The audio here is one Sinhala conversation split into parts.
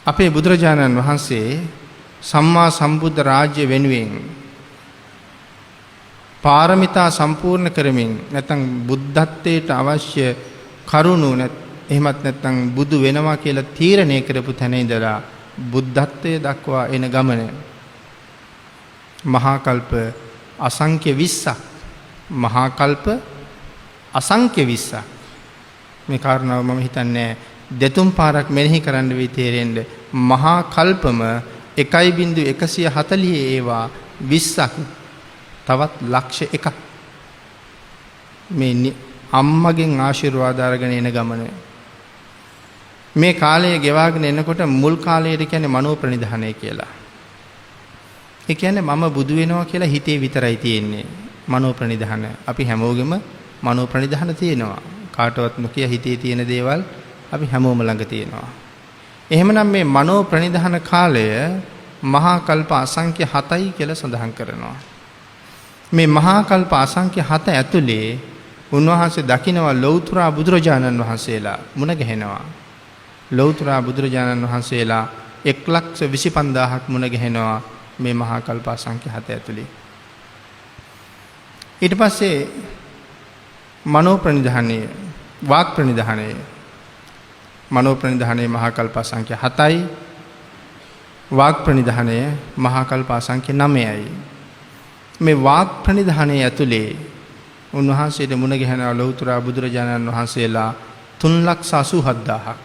අපේ බුදුරජාණන් වහන්සේ සම්මා සම්බුද්ධ රාජ්‍ය වෙනුවෙන් පාරමිතා සම්පූර්ණ කරමින් නැත්නම් බුද්ධත්වයට අවශ්‍ය කරුණු එහෙමත් නැත්නම් බුදු වෙනවා කියලා තීරණය කරපු තැන ඉඳලා බුද්ධත්වයේ දක්වා එන ගමන මහා කල්ප අසංඛ්‍ය 20ක් මහා කල්ප අසංඛ්‍ය 20ක් මේ කාරණාව මම හිතන්නේ දෙතුන් පාරක් මෙනෙහි කරන්න වෙයි තේරෙන්න මහා කල්පම 1.140 ඒවා 20ක් තවත් ලක්ෂ 1ක් මේ අම්මගෙන් ආශිර්වාද අරගෙන එන ගමන මේ කාලය ගෙවාගෙන එනකොට මුල් කාලයට කියන්නේ මනෝ ප්‍රනිධානය කියලා. ඒ කියන්නේ මම බුදු වෙනවා කියලා හිතේ විතරයි තියෙන්නේ. මනෝ ප්‍රනිධාන. අපි හැමෝගෙම මනෝ ප්‍රනිධාන තියෙනවා. කාටවත් නොකිය හිතේ තියෙන දේවල් අපි හැමෝම ළඟ තියෙනවා. එහෙමනම් මේ මනෝ ප්‍රනිධාන කාලය මහා කල්ප අසංඛ්‍ය 7යි කියලා සඳහන් කරනවා. මේ මහා කල්ප අසංඛ්‍ය 7 ඇතුලේ උන්වහන්සේ දකිනවා ලෞතර බුදුරජාණන් වහන්සේලා මුණ ගැහෙනවා. ලෞතර බුදුරජාණන් වහන්සේලා 1,25,000ක් මුණ ගැහෙනවා මේ මහා කල්ප අසංඛ්‍ය 7 ඇතුලේ. ඊට පස්සේ මනෝ ප්‍රනිධානය, වාක් ප්‍රනිධානය, මනෝ ප්‍රනිධානය මහා කල්ප අසංඛ්‍ය 7යි, වාක් ප්‍රනිධානය මහා කල්ප අසංඛ්‍ය 9යි. මේ වාක් ප්‍රනිධානයේ ඇතුලේ උන්වහන්සේට මුණ ගැහෙන ලෞතර බුදුරජාණන් වහන්සේලා 3,87,000ක්.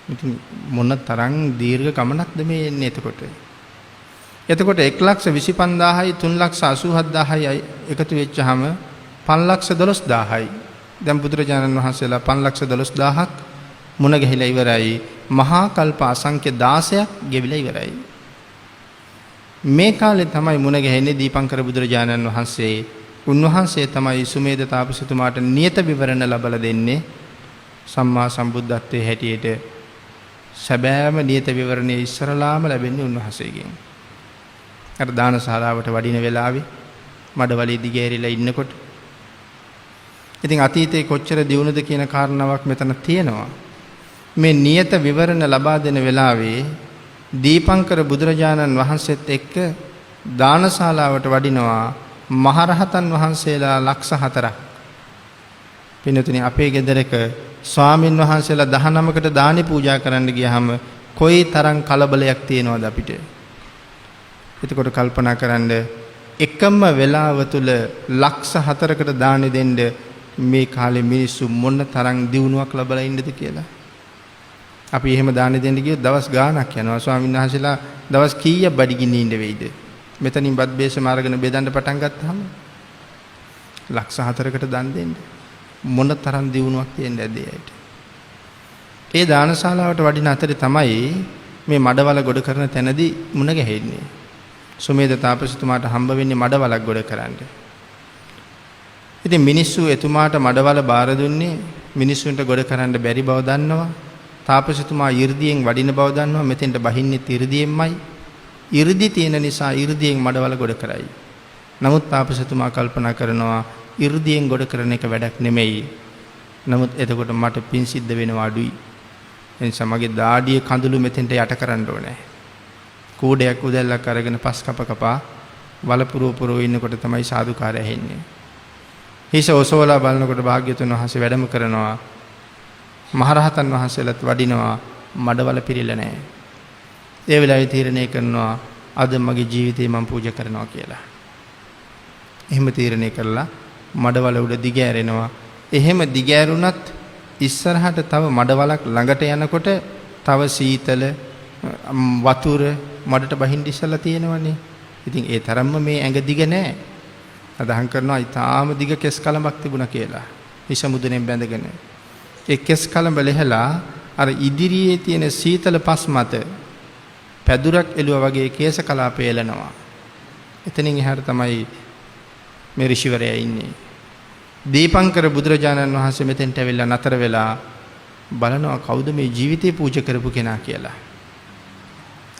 ඉතින් මොන තරම් දීර්ඝ ගමනක්ද මේ එන්නේ එතකොට. එතකොට 1,25,000යි 3,87,000යි එකතු වෙච්චාම 5,12,000යි. දැන් බුදුරජාණන් වහන්සේලා 5,12,000ක් මුණ ගැහිලා ඉවරයි. මහා කල්ප අසංඛ්‍ය 16ක් ගෙවිලා ඉවරයි. මේ කාලේ තමයි මුණ ගැහෙන්නේ දීපංකර බුදුරජාණන් වහන්සේ. උන්වහන්සේ තමයි සුමේද තාපසතුමාට නියත විවරණ ලබලා දෙන්නේ සම්මා සම්බුද්ධත්වයේ හැටියට. සැබෑම නියත විවරණයේ ඉස්සරලාම ලැබෙන්නේ උන්වහන්සේගෙන්. අර දානශාලාවට වඩින වෙලාවේ මඩවලේ දිගෑරිලා ඉන්නකොට ඉතින් අතීතේ කොච්චර දියුණුද කියන කාරණාවක් මෙතන තියෙනවා. මේ නියත විවරණ ලබා දෙන වෙලාවේ දීපංකර බුදුරජාණන් වහන්සේත් එක්ක දානශාලාවට වඩිනවා මහරහතන් වහන්සේලා 4,00,000ක්. පින්නතුනි අපේ ගෙදරක ස්වාමින් වහන්සේලා 19කට දානි පූජා කරන්න ගියාම කොයි තරම් කලබලයක් තියෙනවද අපිට. එතකොට කල්පනා කරන්න එකම වෙලාව තුල 4,00,000කට දානි දෙන්න මේ කාලේ මිනිස්සු මොන තරම් දියුණුවක් ලබලා ඉන්නද කියලා. අපි එහෙම දානි දෙන්න ගියොත් දවස් ගාණක් යනවා. ස්වාමීන් වහන්සේලා දවස් කීයක් බඩගිනින්න ඉන්න වෙයිද? මෙතනින් බත් බේසම අරගෙන බෙදන්න පටන් ගත්තාම 4,00,000කට දන් දෙන්න මොන තරම් දියුණුවක් තියෙන්නද ඇයිට. ඒ දානශාලාවට වඩින අතරේ තමයි මේ මඩවල ගොඩ කරන තැනදී මුණ ගැහෙන්නේ. සුමේද තාපසතුමාට හම්බ වෙන්නේ මඩවලක් ගොඩ කරන්න. ඉතින් මිනිස්සු එතුමාට මඩවල බාර දුන්නේ මිනිස්සුන්ට ගොඩ කරන්න බැරි බව දන්නවා. තාපසතුමා 이르දියෙන් වඩින බව දන්නවා. මෙතෙන්ට බහින්නේ 이르දියෙන්මයි. 이르දි තියෙන නිසා 이르දියෙන් මඩවල ගොඩ කරයි. නමුත් තාපසතුමා කල්පනා කරනවා 이르දියෙන් ගොඩ කරන එක වැඩක් නෙමෙයි. නමුත් එතකොට මට පින් සිද්ධ වෙනවා අඩුයි. එනිසා මගේ දාඩියේ කඳුළු මෙතෙන්ට යට කරන්න ඕනේ. කූඩයක් උදැල්ලක් අරගෙන පස් කපා වලපුරෝ ඉන්නකොට තමයි සාදුකාරය ඇහෙන්නේ. හිස ඔසවලා බලනකොට භාග්‍යතුන් වහන්සේ වැඩම කරනවා. මහරහතන් වහන්සේලාත් වඩිනවා මඩවල පිරීලා නැහැ. ඒ වෙලාවේ තීරණය කරනවා අද මගේ ජීවිතේ මම පූජා කරනවා කියලා. එහෙම තීරණය කරලා මඩවල උඩ දිගෑරෙනවා. එහෙම දිගෑරුණත් ඉස්සරහට තව මඩවලක් ළඟට යනකොට තව සීතල වතුර මඩට බහින්න ඉස්සලා තියෙනවනේ. ඉතින් ඒ තරම්ම මේ ඇඟ දිග නෑ. අදහන් කරනවා ඊටාම දිග කෙස් කලඹක් තිබුණා කියලා. හිස මුදුනේ බැඳගෙන. ඒ කෙස් කලඹ ලෙහලා අර ඉදිරියේ තියෙන සීතල පස් මත පැදුරක් එළුවා වගේ කේස කලාපය එලනවා. එතනින් එහාට තමයි මේ ඍෂිවරයා ඉන්නේ. දීපංකර බුදුරජාණන් වහන්සේ මෙතෙන්ට ඇවිල්ලා නතර වෙලා බලනවා කවුද මේ ජීවිතේ පූජා කරපු කෙනා කියලා.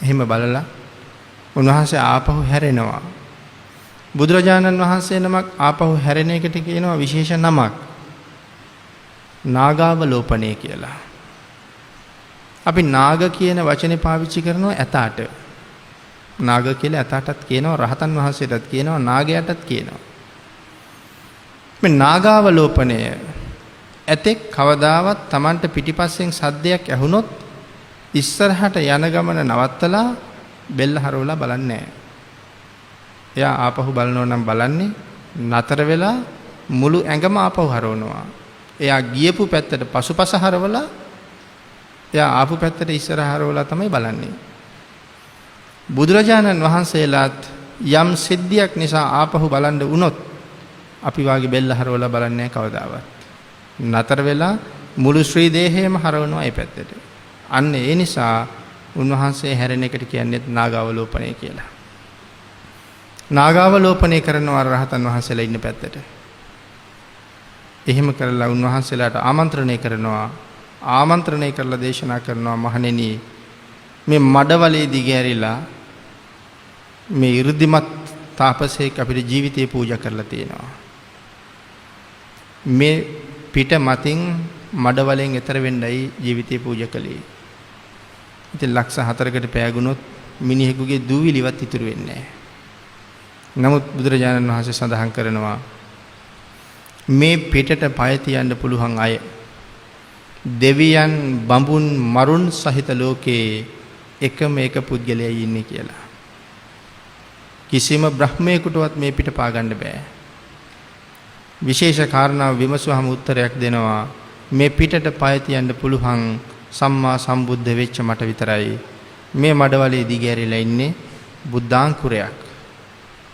එහෙම බලලා උන්වහන්සේ ආපහු හැරෙනවා. බුදුරජාණන් වහන්සේ නමක් ආපහු හැරෙන එකට කියනවා විශේෂ නමක්. නාගාවලෝපණය කියලා. අපි නාග කියන වචනේ පාවිච්චි කරනවා ඇතාට. නාග කියලා ඇතාටත් කියනවා, රහතන් වහන්සේටත් කියනවා, නාගයාටත් කියනවා. මේ නාගාවලෝපනය ඇතෙක් කවදාවත් Tamanට පිටිපස්සෙන් සද්දයක් ඇහුනොත් ඉස්සරහට යන ගමන නවත්තලා බෙල්ල හරවලා බලන්නේ නැහැ. එයා ආපහු බලනවා නම් බලන්නේ නතර වෙලා මුළු ඇඟම ආපහු හරවනවා. එයා ගියපු පැත්තට පසුපස හරවලා එයා ආපු පැත්තට ඉස්සරහ හරවලා තමයි බලන්නේ. බුදුරජාණන් වහන්සේලාත් යම් සිද්ධියක් නිසා ආපහු බලන්න වුණොත් අපි වාගේ බෙල්ල හරවලා බලන්නේ නැහැ කවදාවත්. නතර වෙලා මුළු ශ්‍රී දේහයම හරවනවා ඒ පැත්තට. අන්න ඒ නිසා උන්වහන්සේ හැරෙන එකට කියන්නේ නාගාවලෝපනය කියලා. නාගාවලෝපනය කරනවා රහතන් වහන්සේලා ඉන්න පැත්තට. එහෙම කරලා උන්වහන්සේලාට ආමන්ත්‍රණය කරනවා. ආමන්ත්‍රණය කරලා දේශනා කරනවා, මහණෙනි මේ මඩවලේ දිගෑරිලා මේ 이르දිමත් තාපසයෙක් අපිට ජීවිතේ පූජා කරලා තියෙනවා. මේ පිට මතින් මඩවලෙන් එතර වෙන්නයි ජීවිතේ පූජා කළේ. ඉතින් ලක්ෂ 4කට පෑගුණොත් මිනිහෙකුගේ දූවිලිවත් ඉතුරු වෙන්නේ නැහැ. නමුත් බුදුරජාණන් වහන්සේ සඳහන් කරනවා මේ පිටට පය තියන්න පුළුවන් අය දෙවියන් බඹුන් මරුන් සහිත ලෝකේ එකම එක පුද්ගලයයි ඉන්නේ කියලා. කිසිම බ්‍රහ්මයෙකුටවත් මේ පිට පා ගන්න බෑ. විශේෂ කාරණාව විමසුවහම උත්තරයක් දෙනවා මේ පිටට පය තියන්න පුළුවන් සම්මා සම්බුද්ධ වෙච්ච මට විතරයි. මේ මඩවලේ දිගෑරිලා ඉන්නේ බුද්ධාංකුරයක්.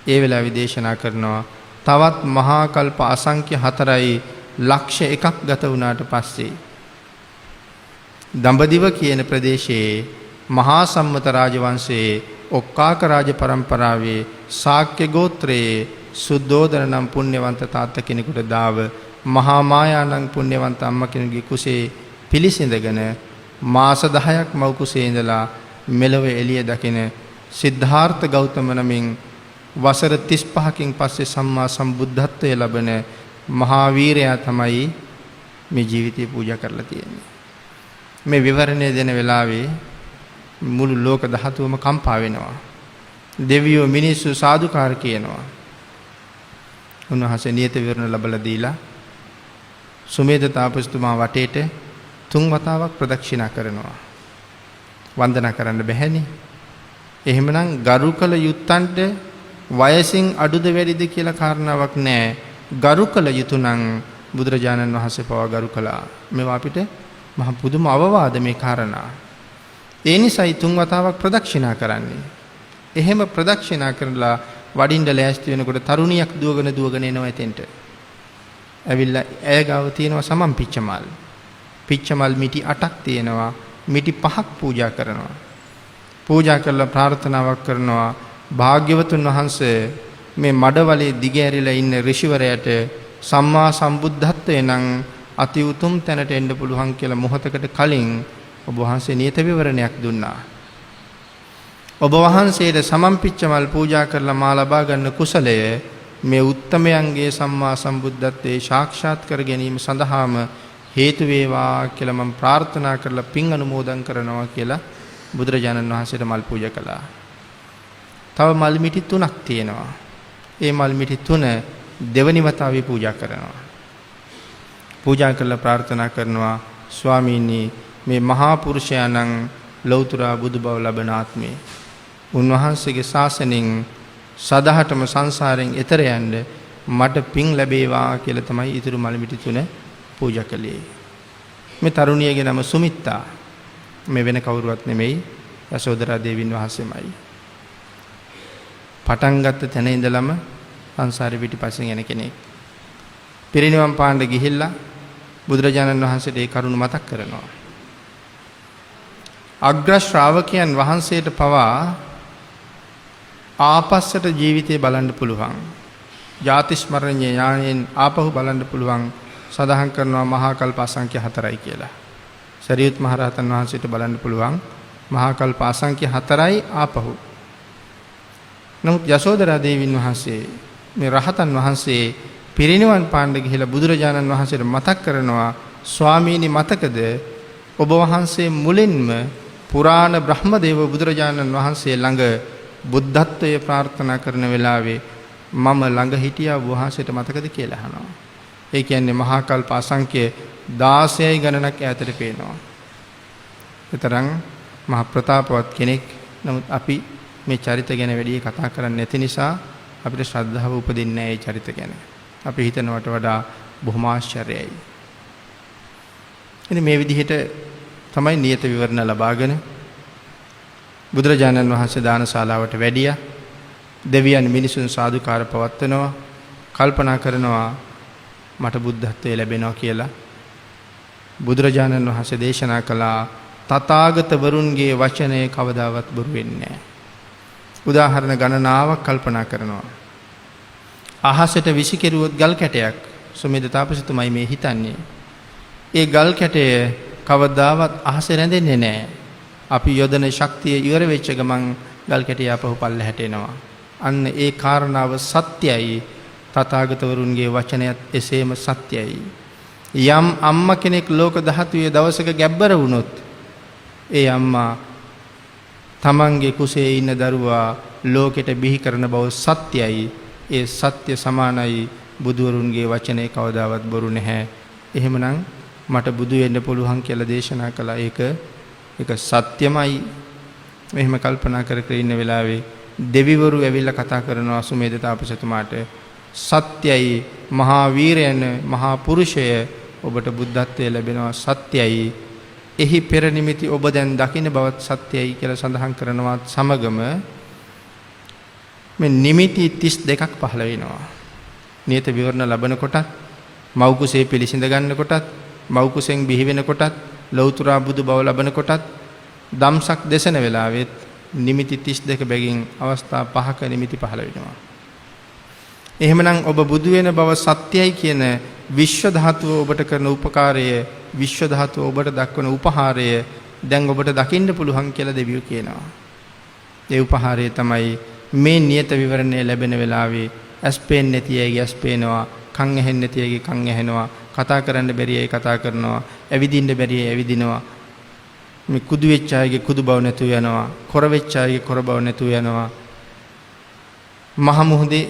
ඒ වෙලාවේ දේශනා කරනවා තවත් මහා කල්ප අසංඛ්‍ය 4යි ලක්ෂ 1ක් ගත වුණාට පස්සේ දඹදිව කියන ප්‍රදේශයේ මහා සම්මත රාජවංශයේ ඔක්කාක රාජ පරම්පරාවේ ශාක්‍ය ගෝත්‍රයේ සුද්ධෝදන නම් පුණ්‍යවන්ත තාත්ත කෙනෙකුට දාව මහා මායා නම් පුණ්‍යවන්ත අම්මා කෙනෙකුගේ කුසේ පිළිසිඳගෙන මාස 10ක් මව් කුසේ ඉඳලා මෙලව එළිය දකින සිද්ධාර්ථ ගෞතම නමින් වසර 35කින් පස්සේ සම්මා සම්බුද්ධත්වය ලැබෙන මහා වීරයා තමයි මේ ජීවිතේ පූජා කරලා තියෙන්නේ. මේ විවරණය දෙන වෙලාවේ මුළු ලෝක ධාතුවම කම්පා වෙනවා. දෙවියෝ මිනිස්සු සාදුකාර කියනවා. උන්වහන්සේ නියත විවරණ ලැබලා දීලා සුමේද තාපසතුමා වටේට 3 වතාවක් ප්‍රදක්ෂිනා කරනවා. වන්දනා කරන්න බැහැනේ. එහෙමනම් ගරු කළ යුත්තන්ට වයසින් අඩුද වැඩිද කියලා කාරණාවක් නැහැ. ගරු කළ යුතු නම් බුදුරජාණන් වහන්සේ පවා ගරු කළා. මේවා අපිට මහ පුදුම අවවාද මේ කාරණා. ඒ නිසායි 3 වතාවක් ප්‍රදක්ෂිනා කරන්නේ. එහෙම ප්‍රදක්ෂිනා කරලා වඩින්න ලෑස්ති වෙනකොට තරුණියක් දුවගෙන එනවා එතෙන්ට. ඇවිල්ලා ඇය ගාව තියෙනවා සමම් පිච්චමල්. පිච්චමල් මිටි 8ක් තියෙනවා. මිටි 5ක් පූජා කරනවා. පූජා කරලා ප්‍රාර්ථනාවක් කරනවා භාග්‍යවතුන් වහන්සේ මේ මඩවලේ දිගෑරිලා ඉන්න ඍෂිවරයාට සම්මා සම්බුද්ධත්වය නම් අති උතුම් තැනට එන්න පුළුවන් කියලා මොහොතකට කලින් ඔබ වහන්සේ නියත විවරණයක් දුන්නා. ඔබ වහන්සේට සමම්පිච්චමල් පූජා කරලා මා ලබා ගන්න කුසලය මේ උත්තමයන්ගේ සම්මා සම්බුද්ධත්වයේ සාක්ෂාත් කර ගැනීම සඳහාම හේතු වේවා කියලා මම ප්‍රාර්ථනා කරලා පින් අනුමෝදන් කරනවා කියලා බුදුරජාණන් වහන්සේට මල් පූජා කළා. තව මල් මිටි 3ක් තියෙනවා. ඒ මල් මිටි 3 දෙවනි වතාවේ පූජා කරනවා. පූජා කරලා ප්‍රාර්ථනා කරනවා ස්වාමීනි මේ මහා පුරුෂයාණන් ලෞතර බුදු බව ලබන ආත්මේ උන්වහන්සේගේ ශාසනයෙන් සදහටම සංසාරයෙන් එතර යන්න මට පින් ලැබේවා කියලා තමයි ඊතුරු මල් මිටි 3 පූජා කළේ. මේ තරුණියගේ නම සුමිත්තා. මේ වෙන කවුරුවත් නෙමෙයි යශෝදරා දේවින් වහන්සේමයි. පටන් ගත්ත තැන ඉඳලම සංසාරේ පිටිපස්සෙන් යන කෙනෙක්. පිරිනිවන් පාන්න ගිහිල්ලා බුදුරජාණන් වහන්සේට ඒ කරුණ මතක් කරනවා. අග්‍ර ශ්‍රාවකයන් වහන්සේට පවා ආපස්සට ජීවිතේ බලන්න පුළුවන්. ජාති ස්මරණීය ඥාණයෙන් ආපහු බලන්න පුළුවන් සඳහන් කරනවා මහා කල්ප අසංඛ්‍ය 4යි කියලා. සරියුත් මහ රහතන් වහන්සේට බලන්න පුළුවන් මහා කල්ප අසංඛ්‍ය 4යි ආපහු. නමුත් යශෝදරා දේවින් වහන්සේ මේ රහතන් වහන්සේ පිරිනිවන් පාන්න ගිහිලා බුදුරජාණන් වහන්සේට මතක් කරනවා ස්වාමීනි මතකද ඔබ වහන්සේ මුලින්ම පුරාණ බ්‍රහ්මදේව බුදුරජාණන් වහන්සේ ළඟ බුද්ධත්වයේ ප්‍රාර්ථනා කරන වෙලාවේ මම ළඟ හිටියා ඔබ වහන්සේට මතකද කියලා අහනවා. ඒ කියන්නේ මහා කල්ප අසංඛ්‍ය 16යි ගණනක් ඈතට පේනවා. ඒතරම් මහ ප්‍රතාපවත් කෙනෙක්. නමුත් අපි මේ චරිත ගැන වැඩි කතා කරන්නේ නැති නිසා අපිට ශ්‍රද්ධාව උපදින්නේ නැහැ මේ චරිත ගැන. අපි හිතනවට වඩා බොහොම ආශ්චර්යයි. ඉතින් මේ විදිහට තමයි නියත විවරණ ලබාගෙන බුදුරජාණන් වහන්සේ දානශාලාවට වැඩියා. දෙවියන් මිනිසුන් සාදුකාර පවත්වනවා, කල්පනා කරනවා මට බුද්ධත්වයේ ලැබෙනවා කියලා. බුදුරජාණන් වහන්සේ දේශනා කළා තථාගත වරුන්ගේ වචනේ කවදාවත් බොරු වෙන්නේ නැහැ. උදාහරණ ගණනාවක් කල්පනා කරනවා. අහසට විසිකරුවොත් ගල් කැටයක් සුමේද තාපසතුමයි මේ හිතන්නේ. ඒ ගල් කැටය කවදාවත් අහසේ රැඳෙන්නේ නැහැ. අපි යොදන ශක්තිය ඉවර වෙච්ච ගමන් ගල් කැටය අපහු පල්ලෙහාට එනවා. අන්න ඒ කාරණාව සත්‍යයි. තථාගතවරුන්ගේ වචනයත් එසේම සත්‍යයි. යම් අම්මා කෙනෙක් ලෝක ධාතුවේ දවසක ගැබ්බර වුණොත් ඒ අම්මා තමන්ගේ කුසේ ඉන්න දරුවා ලෝකෙට බිහි කරන බව සත්‍යයි. ඒ සත්‍ය සමානයි බුදුවරුන්ගේ වචනේ කවදාවත් බොරු නැහැ. එහෙමනම් මට බුදු වෙන්න පුළුවන් කියලා දේශනා කළා. ඒක සත්‍යමයි. මෙහෙම කල්පනා කර කර ඉන්න වෙලාවේ දෙවිවරු ඇවිල්ලා කතා කරනවා සුමේද තාපසතුමාට. සත්‍යයි මහා වීරයන් මහා පුරුෂය ඔබට බුද්ධත්වයේ ලැබෙනවා සත්‍යයි. එහි පෙර නිමිති ඔබ දැන් දකින්න බවත් සත්‍යයි කියලා සඳහන් කරනවත් සමගම මේ නිමිති 32ක් පහළ වෙනවා. නියත විවරණ ලැබෙන කොටත්, මව් කුසේ පිළිසිඳ ගන්න කොටත්, මව් කුසෙන් බිහි වෙන කොටත්, ලෞතර බුදු බව ලැබෙන කොටත්, දම්සක් දෙසන වෙලාවෙත් නිමිති 32 බැගින් අවස්ථා 5ක නිමිති පහළ වෙනවා. එහෙමනම් ඔබ බුදු වෙන බව සත්‍යයි කියන විශ්ව ධාතුව ඔබට කරන උපකාරය, විශ්ව ධාතුව ඔබට දක්වන උපහාරය දැන් ඔබට දකින්න පුළුවන් කියලා දෙවියෝ කියනවා. ඒ උපහාරය තමයි මේ නියත විවරණය ලැබෙන වෙලාවේ ඇස් පේන්නේ නැති අයගේ ඇස් පේනවා, කන් ඇහෙන්නේ නැති අයගේ කන් ඇහෙනවා, කතා කරන්න බැරි අය කතා කරනවා, ඇවිදින්න බැරි අය ඇවිදිනවා. මේ කුදු වෙච්ච අයගේ කුදු බව නැතුව යනවා, කොර වෙච්ච අයගේ කොර බව නැතුව යනවා. මහ මුහුදේ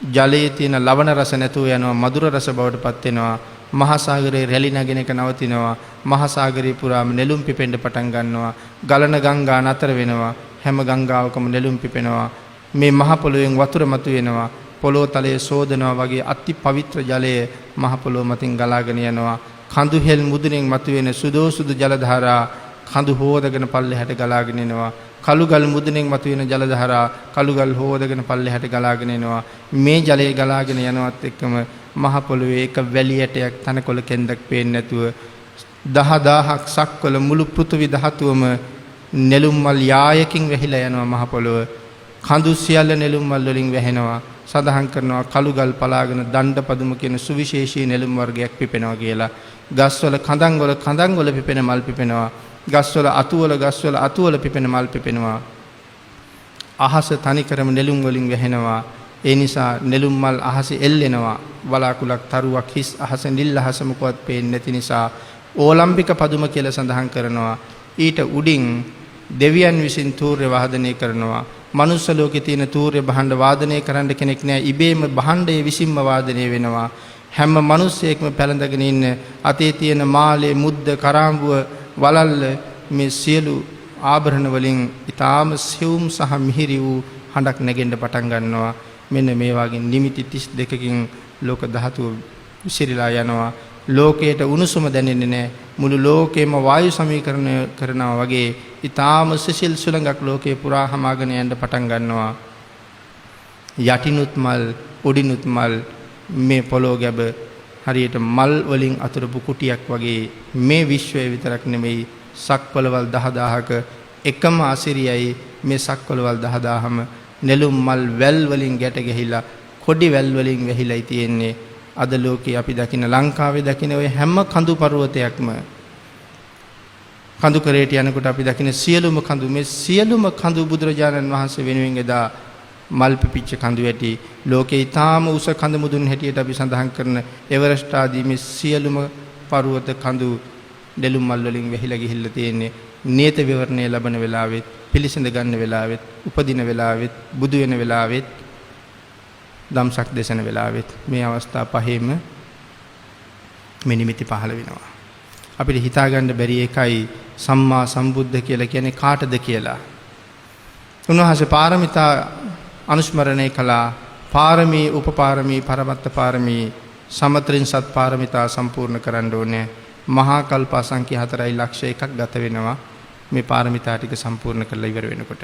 ජලයේ තියෙන ලවණ රස නැතුව යනවා, මధుර රස බවට පත් වෙනවා. මහා සාගරයේ රැලි නැගෙන එක නවතිනවා. මහා සාගරය පුරාම නෙළුම් පිපෙන්න පටන් ගන්නවා. ගලන ගංගා නතර වෙනවා. හැම ගංගාවකම නෙළුම් පිපෙනවා. මේ මහ පොළොවෙන් වතුර මතුවෙනවා. පොළොව තලයේ සෝදනවා වගේ අති පවිත්‍ර ජලය මහ පොළොව මතින් ගලාගෙන යනවා. කඳු හෙල් මුදුනෙන් මතුවෙන සුදෝසුදු ජල ධාරා කඳු හොදගෙන පල්ලෙහාට ගලාගෙන එනවා. කළුගල් මුදුනෙන් මතුවෙන ජල ධාරා කළුගල් හොදගෙන පල්ලෙහාට ගලාගෙන එනවා. මේ ජලය ගලාගෙන යනවත් එක්කම මහ පොළොවේ එක වැලි ඇටයක් තනකොළ කෙන්දක් පේන්නේ නැතුව 10000ක් සක්වල මුළු පෘථිවි ධාතුවම නෙළුම් මල් යායකින් වැහිලා යනවා. මහ පොළොව කඳු සියල්ල නෙළුම් මල් වලින් වැහෙනවා. සඳහන් කරනවා කළුගල් පලාගෙන දණ්ඩපදුම කියන සුවිශේෂී නෙළුම් වර්ගයක් පිපෙනවා කියලා. ගස්වල කඳන්වල පිපෙන මල් පිපෙනවා. ගස්වල අතුවල පිපෙන මල් පිපෙනවා. අහස තනිකරම නෙළුම් වලින් වැහෙනවා. ඒ නිසා නෙළුම් මල් අහසේ එල්ලෙනවා. වලාකුලක් තරුවක් හිස් අහස නිල් අහස මොකවත් පේන්නේ නැති නිසා ඕලම්බික පදුම කියලා සඳහන් කරනවා. ඊට උඩින් දෙවියන් විසින් තූර්ය වාදනය කරනවා. මනුස්ස ලෝකේ තියෙන තූර්ය භාණ්ඩ වාදනය කරන්න කෙනෙක් නැහැ. ඉබේම භාණ්ඩයේ විසින්ම වාදනය වෙනවා. හැම මිනිස්සෙක්ම පැලඳගෙන ඉන්න අතේ තියෙන මාලේ මුද්ද කරාඹුව වලල්ල මේ සියලු ආභරණ වලින් ඊටාම සියුම් සහ මිහිරි වූ හඬක් නැගෙන්න පටන් ගන්නවා. මෙන්න මේ වගේ නිමිති 32කින් ලෝක ධාතුව විසිරීලා යනවා. ලෝකයට උණුසුම දැනෙන්නේ නැහැ. මුළු ලෝකෙම වායු සමීකරණය කරනවා වගේ ඊටාම සිසිල් සුළඟක් ලෝකේ පුරා හමාගෙන යන්න පටන් ගන්නවා. යටිනුත් මල්, උඩිනුත් මල්, මේ පොළොව ගැබ හරියට මල් වලින් අතුරුපු කුටියක් වගේ මේ විශ්වයේ විතරක් නෙමෙයි සක්වලවල් 10000ක එකම අසිරියයි. මේ සක්වලවල් 10000ම නෙළුම් මල් වැල් වලින් ගැට ගැහිලා කොඩි වැල් වලින් වැහිලායි තියෙන්නේ. අද ලෝකේ අපි දකින ලංකාවේ දකින ඔය හැම කඳු පර්වතයක්ම කඳු කරේට යනකොට අපි දකින සියලුම කඳු මේ සියලුම කඳු බුදුරජාණන් වහන්සේ වෙනුවෙන් එදා මල් පිපිච්ච කඳු ඇටි ලෝකේ ඊටාම උස කඳු මුදුන් හැටියට අපි සඳහන් කරන එවරස්ට් ආදී මේ සියලුම පර්වත කඳු දෙලුම් මල් වලින් වැහිලා ගිහිල්ලා තියෙන්නේ නියත විවරණය ලැබෙන වෙලාවෙත් පිළිසඳ ගන්න වෙලාවෙත් උපදින වෙලාවෙත් බුදු වෙන වෙලාවෙත් ධම්සක් දේශන වෙලාවෙත් මේ අවස්ථා පහෙම මේ නිමිති පහළ වෙනවා. අපිට හිතා ගන්න බැරි එකයි සම්මා සම්බුද්ධ කියලා කියන්නේ කාටද කියලා. උන්වහන්සේ පාරමිතා අනුස්මරණය කළා. පාරමී උපපාරමී පරමත්ත පාරමී සමත්‍රින්සත් පාරමිතා සම්පූර්ණ කරන්න ඕනේ. මහා කල්ප අසංඛ්‍ය 4 ලක්ෂ 1ක් ගත වෙනවා මේ පාරමිතා ටික සම්පූර්ණ කරලා ඉවර වෙනකොට.